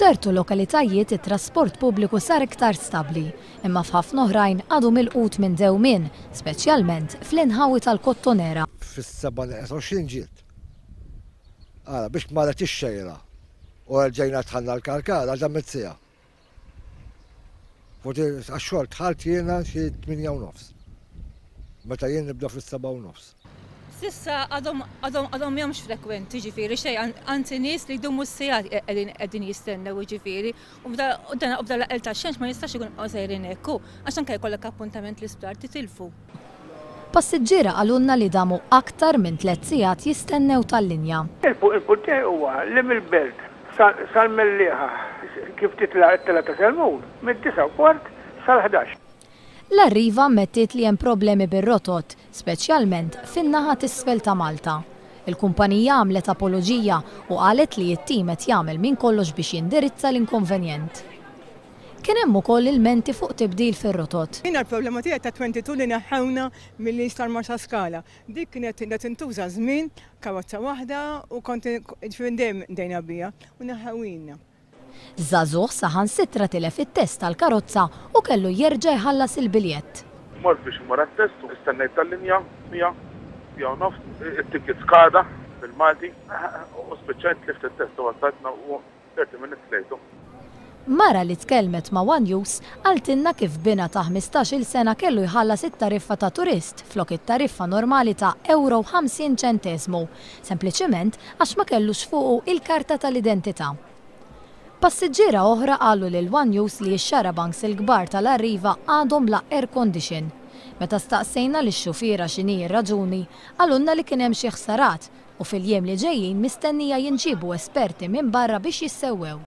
F'ċertu lokalitajiet it-trasport pubbliku sar iktar stabbli, imma f'ħafna oħrajn għadu milqut minn dewmien, speċjalment fl-inħawi tal-Kottonera. Fis-27 ġiet. Biex tmarret ix-xejra u rġejna tħallna l-karkara għal mezzija. Forti għax-xogħol tħalt jiena xi 8:30. Meta jien nibda fis-7:30. Sissa għadhom jomx frekwenti ġifieri xejn, anzi nies li jdumu s-sijat qegħdin jistennew ġifieri u dan qabda l-aqel tax-xemx ma jistax ikun qosejrin hekk għax anke jkollok appuntament l-isptar titilfu. Passiġġiera qalulna li damu aktar minn 3 sigħat jistennew tal-linja. Il-puntier huwa li mill-belt sal-mellieħa kif titla' t-3 Selmun, mid-9:15 sal-11. L-arriva ammettiet li hemm problemi bir-rotot, speċjalment fin-naħa t'isfel ta' Malta. Il-kumpanija għamlet apoloġija u qalet li t-tim qed jagħmel minn kollox biex jindirizza l-inkonvenjent. Kien hemm ukoll ilmenti fuq tibdil fir-rotot. Jiena l-problema tiegħi ta' 22 li naħħewna milli star marxa skala. Dik kienet tintuża żmien karozza waħda u kont dejjem dejna bija u naħħewilna. Żagħżugħ saħansitra tilef it-test tal-karozza u kellu jerġa' jħallas il-biljett. Mort biex imur għat-test u istennejt tal-linja jew nofs it-ticket skada bil-Malti u spiċċajt lift it-test u wasaltna u 30 minutes lejtu. Mara li tkellmet ma' One Use għaltinna kif bina ta' 15-il sena kellu jħallas it-tariffa ta' turist flok it-tariffa normali ta' €50, sempliċement għax ma kellux fuqu il-karta tal-identità. Passiġġiera oħra qalu lil One Use li x-xarabanks il-kbar tal-arriva għadhom bla air condition. Meta staqsejna lix-xufiera x'inhi r-raġuni, qalulna li kien hemm xi ħsarat u fil-jiem li ġejjin mistennija jinġibu esperti minn barra biex jissewwew.